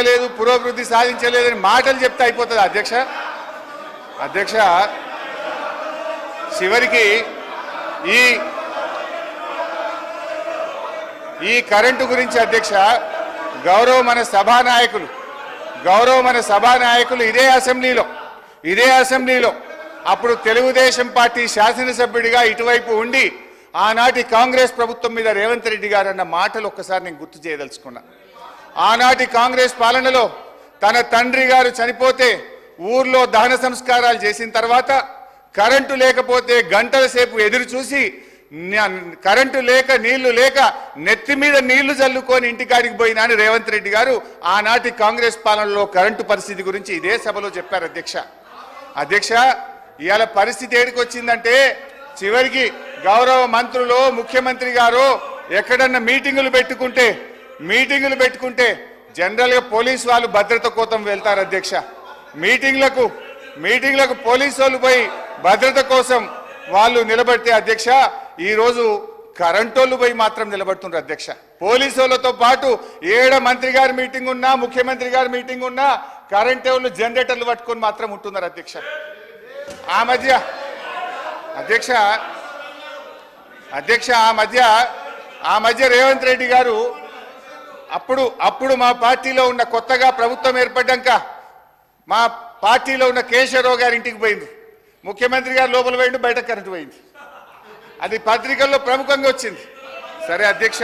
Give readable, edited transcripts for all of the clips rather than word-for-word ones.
లేదు, పురోభివృద్ధి సాధించలేదని మాటలు చెప్తే అయిపోతుంది అధ్యక్ష. అధ్యక్ష చివరికి ఈ కరెంటు గురించి అధ్యక్ష గౌరవ మన సభానాయకులు ఇదే అసెంబ్లీలో అప్పుడు తెలుగుదేశం పార్టీ శాసనసభ్యుడిగా ఇటువైపు ఉండి ఆనాటి కాంగ్రెస్ ప్రభుత్వం మీద రేవంత్ రెడ్డి గారు అన్న మాటలు ఒక్కసారి నేను గుర్తు చేయదలుచుకున్నా. ఆనాటి కాంగ్రెస్ పాలనలో తన తండ్రి గారు చనిపోతే ఊర్లో దహన సంస్కారాలు చేసిన తర్వాత కరెంటు లేకపోతే గంటల సేపు ఎదురు చూసి కరెంటు లేక నీళ్లు లేక నెత్తి మీద నీళ్లు చల్లుకొని ఇంటికాడికి పోయినా అని రేవంత్ రెడ్డి గారు ఆనాటి కాంగ్రెస్ పాలనలో కరెంటు పరిస్థితి గురించి ఇదే సభలో చెప్పారు అధ్యక్ష. ఇవాళ పరిస్థితి ఏడికి వచ్చిందంటే చివరికి గౌరవ మంత్రులు ముఖ్యమంత్రి గారు ఎక్కడన్నా మీటింగులు పెట్టుకుంటే జనరల్ గా పోలీసు వాళ్ళు భద్రత కోసం వెళ్తారు అధ్యక్ష. మీటింగ్లకు పోలీసు వాళ్ళు పోయి భద్రత కోసం వాళ్ళు నిలబడితే అధ్యక్ష ఈ రోజు కరెంటోళ్ళు పోయి మాత్రం నిలబడుతున్నారు అధ్యక్ష. పోలీసు వాళ్ళతో పాటు ఏడ మంత్రి గారి మీటింగ్ ఉన్నా ముఖ్యమంత్రి గారి మీటింగ్ ఉన్నా కరెంట్ వాళ్ళు జనరేటర్లు పట్టుకొని మాత్రం ఉంటున్నారు అధ్యక్ష. ఆ మధ్య రేవంత్ రెడ్డి గారు అప్పుడు మా పార్టీలో ఉన్న కొత్తగా ప్రభుత్వం ఏర్పడ్డాక మా పార్టీలో ఉన్న కేశవరావు గారి ఇంటికి పోయింది. ముఖ్యమంత్రి గారు లోపల పోయిండు, బయట కరెంటు పోయింది. అది పత్రికల్లో ప్రముఖంగా వచ్చింది. సరే అధ్యక్ష,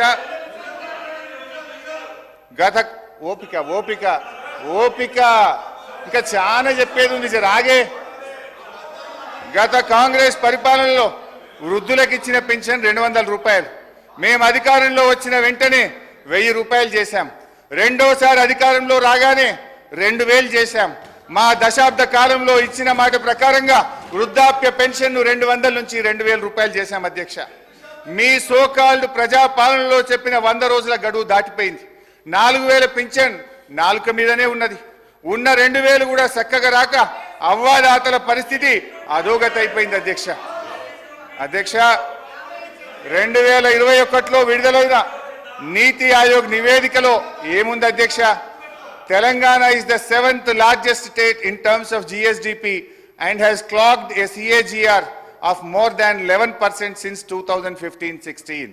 ఓపిక ఇంకా చాలా చెప్పేది ఉంది, రాగే. గత కాంగ్రెస్ పరిపాలనలో వృద్ధులకు ఇచ్చిన పెన్షన్ 200 రూపాయలు మేము అధికారంలో వచ్చిన వెంటనే 1000 రూపాయలు చేశాం. రెండోసారి అధికారంలో రాగానే 2000 చేశాం. మా దశాబ్ద కాలంలో ఇచ్చిన మాట ప్రకారంగా వృద్ధాప్య పెన్షన్ 200 నుంచి 2000 రూపాయలు చేశాం అధ్యక్ష. మీ సోకాల్డ్ ప్రజాపాలనలో చెప్పిన 100 రోజుల గడువు దాటిపోయింది. 4000 పెన్షన్ నాలుక మీదనే ఉన్నది. ఉన్న 2000 కూడా చక్కగా రాక అవ్వాదాతల పరిస్థితి అధోగతి అయిపోయింది అధ్యక్ష. 2021లో విడుదలైన నీతి ఆయోగ్ నివేదికలో ఏముంది అధ్యక్ష? Telangana is the 7th largest state in terms of GSDP and has clocked a CAGR of more than 11% since 2015-16.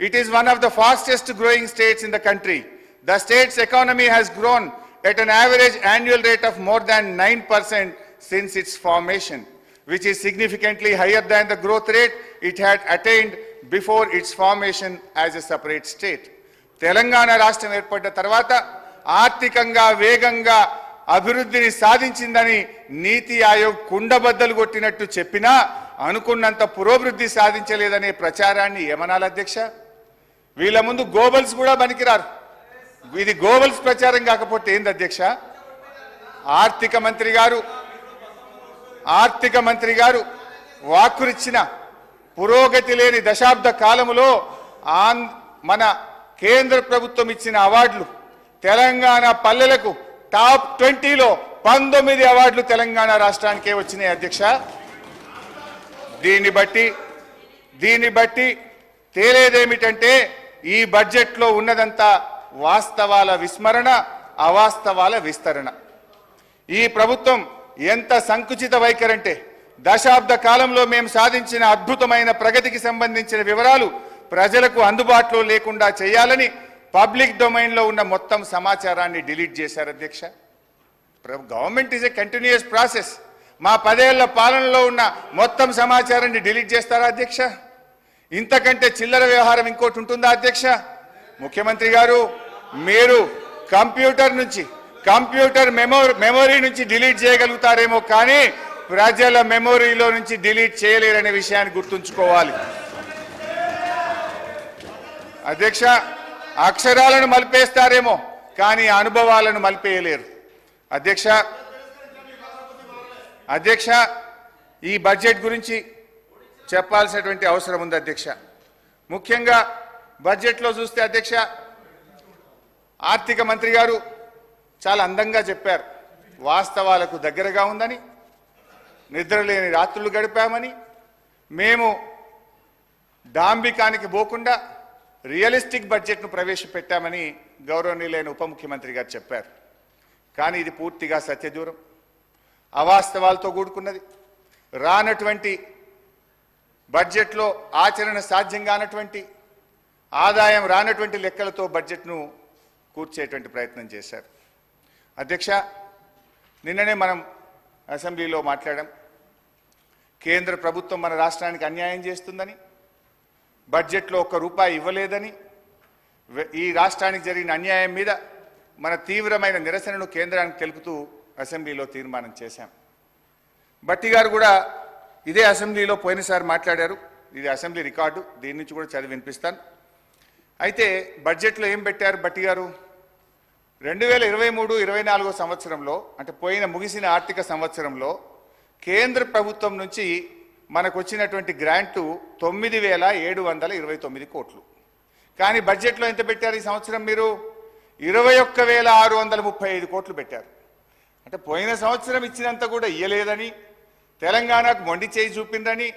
It is one of the fastest growing states in the country. The state's economy has grown at an average annual rate of more than 9% since its formation, which is significantly higher than the growth rate it had attained before its formation as a separate state. Telangana రాష్ట్రం ఏర్పడ్డ తర్వాత ఆర్థికంగా వేగంగా అభివృద్ధిని సాధించిందని నీతి ఆయోగ్ కుండబద్దలు కొట్టినట్టు చెప్పినా అనుకున్నంత పురోభివృద్ధి సాధించలేదనే ప్రచారాన్ని ఏమనాలి అధ్యక్ష? వీళ్ళ ముందు గోబల్స్ కూడా పనికిరారు. ఇది గోబల్స్ ప్రచారం కాకపోతే ఏంది అధ్యక్ష? ఆర్థిక మంత్రి గారు వాక్కురిచ్చిన పురోగతి లేని దశాబ్ద కాలములో మన కేంద్ర ప్రభుత్వం ఇచ్చిన అవార్డులు తెలంగాణ పల్లెలకు టాప్ 20లో 19 అవార్డులు తెలంగాణ రాష్ట్రానికే వచ్చినాయి అధ్యక్ష. దీన్ని బట్టి తేలేదేమిటంటే ఈ బడ్జెట్లో ఉన్నదంతా వాస్తవాల విస్మరణ, అవాస్తవాల విస్తరణ. ఈ ప్రభుత్వం ఎంత సంకుచిత వైఖరంటే దశాబ్ద కాలంలో మేము సాధించిన అద్భుతమైన ప్రగతికి సంబంధించిన వివరాలు ప్రజలకు అందుబాటులో లేకుండా చేయాలని పబ్లిక్ డొమైన్లో ఉన్న మొత్తం సమాచారాన్ని డిలీట్ చేశారు అధ్యక్ష. Government is a continuous process. మా 10 ఏళ్ల పాలనలో ఉన్న మొత్తం సమాచారాన్ని డిలీట్ చేస్తారా అధ్యక్ష? ఇంతకంటే చిల్లర వ్యవహారం ఇంకోటి ఉంటుందా అధ్యక్ష? ముఖ్యమంత్రి గారు, మీరు కంప్యూటర్ మెమొరీ నుంచి డిలీట్ చేయగలుగుతారేమో కానీ ప్రజల మెమొరీలో నుంచి డిలీట్ చేయలేరనే విషయాన్ని గుర్తుంచుకోవాలి అధ్యక్ష. అక్షరాలను మలిపేస్తారేమో కానీ అనుభవాలను మలిపేయలేరు అధ్యక్ష. ఈ బడ్జెట్ గురించి చెప్పాల్సినటువంటి అవసరం ఉంది అధ్యక్ష. ముఖ్యంగా బడ్జెట్లో చూస్తే అధ్యక్ష, ఆర్థిక మంత్రి గారు చాలా అందంగా చెప్పారు. వాస్తవాలకు దగ్గరగా ఉందని, నిద్రలేని రాత్రులు గడిపామని, మేము డాంబికానికి పోకుండా రియలిస్టిక్ బడ్జెట్ను ప్రవేశపెట్టామని గౌరవనీయులైన ఉప ముఖ్యమంత్రి గారు చెప్పారు. కానీ ఇది పూర్తిగా సత్యదూరం, అవాస్తవాలతో కూడుకున్నది. రానటువంటి బడ్జెట్లో ఆచరణ సాధ్యం కానటువంటి, ఆదాయం రానటువంటి లెక్కలతో బడ్జెట్ను కూర్చేటువంటి ప్రయత్నం చేశారు. అధ్యక్ష, నిన్ననే మనం అసెంబ్లీలో మాట్లాడాం. కేంద్ర ప్రభుత్వం మన రాష్ట్రానికి అన్యాయం చేస్తుందని, బడ్జెట్లో ఒక్క రూపాయి ఇవ్వలేదని, ఈ రాష్ట్రానికి జరిగిన అన్యాయం మీద మన తీవ్రమైన నిరసనను కేంద్రానికి తెలుపుతూ అసెంబ్లీలో తీర్మానం చేశాం. భట్టి గారు కూడా ఇదే అసెంబ్లీలో పోయినసారి మాట్లాడారు. ఇది అసెంబ్లీ రికార్డు, దీని నుంచి కూడా చదివి వినిపిస్తాను. అయితే బడ్జెట్లో ఏం పెట్టారు భట్టి గారు? 2023-24 సంవత్సరంలో, అంటే ముగిసిన ఆర్థిక సంవత్సరంలో కేంద్ర ప్రభుత్వం నుంచి మనకు వచ్చినటువంటి గ్రాంటు 9,729 కోట్లు. కానీ బడ్జెట్లో ఎంత పెట్టారు ఈ సంవత్సరం? మీరు 21,635 కోట్లు పెట్టారు. అంటే పోయిన సంవత్సరం ఇచ్చినంత కూడా ఇయ్యలేదని, తెలంగాణకు మొండి చేయి చూపిందని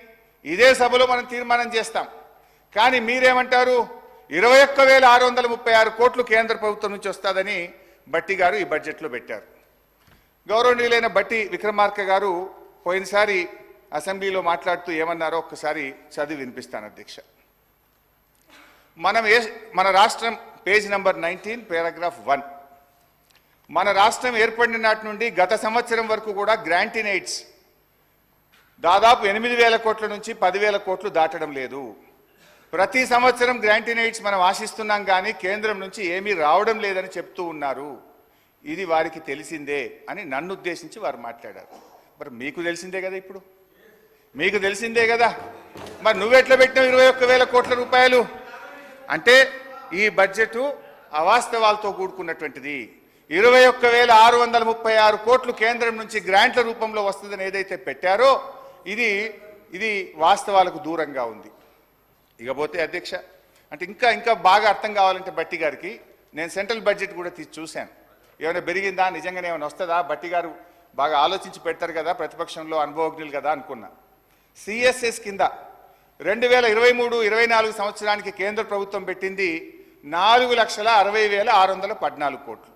ఇదే సభలో మనం తీర్మానం చేస్తాం. కానీ మీరేమంటారు? 21,636 కోట్లు కేంద్ర ప్రభుత్వం నుంచి వస్తుందని భట్టి గారు ఈ బడ్జెట్లో పెట్టారు. గౌరవనీయులైన భట్టి విక్రమార్క గారు పోయినసారి అసెంబ్లీలో మాట్లాడుతూ ఏమన్నారో ఒక్కసారి చదివి వినిపిస్తాను అధ్యక్ష. మన రాష్ట్రం పేజ్ నంబర్ 19 పారాగ్రాఫ్ 1, మన రాష్ట్రం ఏర్పడిన నాటి నుండి గత సంవత్సరం వరకు కూడా గ్రాంటినైట్స్ దాదాపు 8,000 కోట్ల నుంచి 10,000 కోట్లు దాటడం లేదు. ప్రతి సంవత్సరం గ్రాంటినైట్స్ మనం ఆశిస్తున్నాం కానీ కేంద్రం నుంచి ఏమీ రావడం లేదని చెప్తూ ఉన్నారు. ఇది వారికి తెలిసిందే అని నన్ను ఉద్దేశించి వారు మాట్లాడారు. మరి మీకు తెలిసిందే కదా, ఇప్పుడు మీకు తెలిసిందే కదా, మరి నువ్వెట్లా పెట్టినావు 21,000 కోట్ల రూపాయలు? అంటే ఈ బడ్జెట్ అవాస్తవాలతో కూడుకున్నటువంటిది. 21,636 కోట్లు కేంద్రం నుంచి గ్రాంట్ల రూపంలో వస్తుందని ఏదైతే పెట్టారో ఇది వాస్తవాలకు దూరంగా ఉంది. ఇకపోతే అధ్యక్ష, అంటే ఇంకా బాగా అర్థం కావాలంటే భట్టి గారికి నేను సెంట్రల్ బడ్జెట్ కూడా తీసి చూశాను. ఏమైనా పెరిగిందా, నిజంగానే ఏమైనా వస్తుందా? భట్టి గారు బాగా ఆలోచించి పెడతారు కదా, ప్రతిపక్షంలో అనుభవజ్ఞులు కదా అనుకున్నా. సిఎస్ఎస్ కింద 2023-24 సంవత్సరానికి కేంద్ర ప్రభుత్వం పెట్టింది 4,60,614 కోట్లు.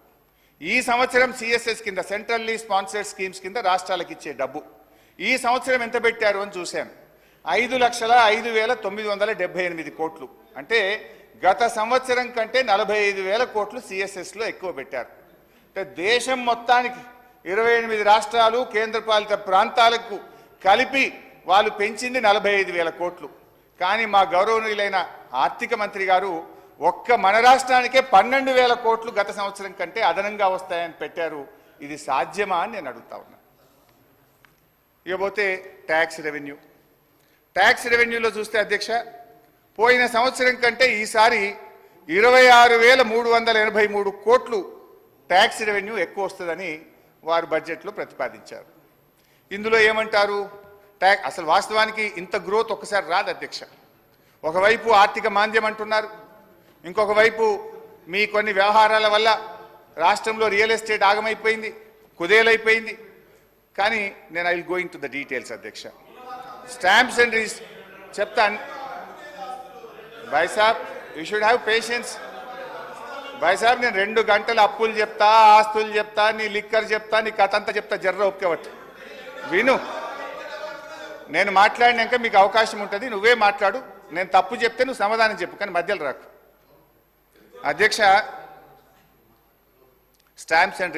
ఈ సంవత్సరం సిఎస్ఎస్ కింద సెంట్రల్లీ స్పాన్సర్డ్ స్కీమ్స్ కింద రాష్ట్రాలకు ఇచ్చే డబ్బు ఈ సంవత్సరం ఎంత పెట్టారు అని చూశాను. 5,05,978 కోట్లు. అంటే గత సంవత్సరం కంటే 45,000 కోట్లు సిఎస్ఎస్లో ఎక్కువ పెట్టారు. అంటే దేశం మొత్తానికి 28 రాష్ట్రాలు కేంద్రపాలిత ప్రాంతాలకు కలిపి వాళ్ళు పెంచింది 45,000 కోట్లు. కానీ మా గౌరవనీయులైన ఆర్థిక మంత్రి గారు ఒక్క మన రాష్ట్రానికే 12,000 కోట్లు గత సంవత్సరం కంటే అదనంగా వస్తాయని పెట్టారు. ఇది సాధ్యమా అని నేను అడుగుతా ఉన్నా. ఇకపోతే ట్యాక్స్ రెవెన్యూలో చూస్తే అధ్యక్ష, పోయిన సంవత్సరం కంటే ఈసారి 26,383 కోట్లు ట్యాక్స్ రెవెన్యూ ఎక్కువ వస్తుందని వారు బడ్జెట్లో ప్రతిపాదించారు. ఇందులో ఏమంటారు? అసలు వాస్తవానికి ఇంత గ్రోత్ ఒక్కసారి రాదు అధ్యక్ష. ఒకవైపు ఆర్థిక మాంద్యం అంటున్నారు, ఇంకొక వైపు మీ కొన్ని వ్యవహారాల వల్ల రాష్ట్రంలో రియల్ ఎస్టేట్ ఆగమైపోయింది, కుదేలైపోయింది. కానీ నేను I will going to the details అధ్యక్ష. స్టాంప్స్ అండ్ చెప్తాను భాయ్ సాబ్, యూ షుడ్ హ్యావ్ పేషెన్స్. భాయ్ సాబ్, నేను 2 గంటలు అప్పులు చెప్తా, ఆస్తులు చెప్తా, నీ లిక్కర్ చెప్తా, నీ కథ అంతా చెప్తా, జర్ర ఒప్పుకోవచ్చు. విను, నేను మాట్లాడినాక మీకు అవకాశం ఉంటుంది, నువ్వే మాట్లాడు. నేను తప్పు చెప్తే నువ్వు సమాధానం చెప్పు, కానీ మధ్యలో రాకు. అధ్యక్ష, స్టాంప్స్ అండ్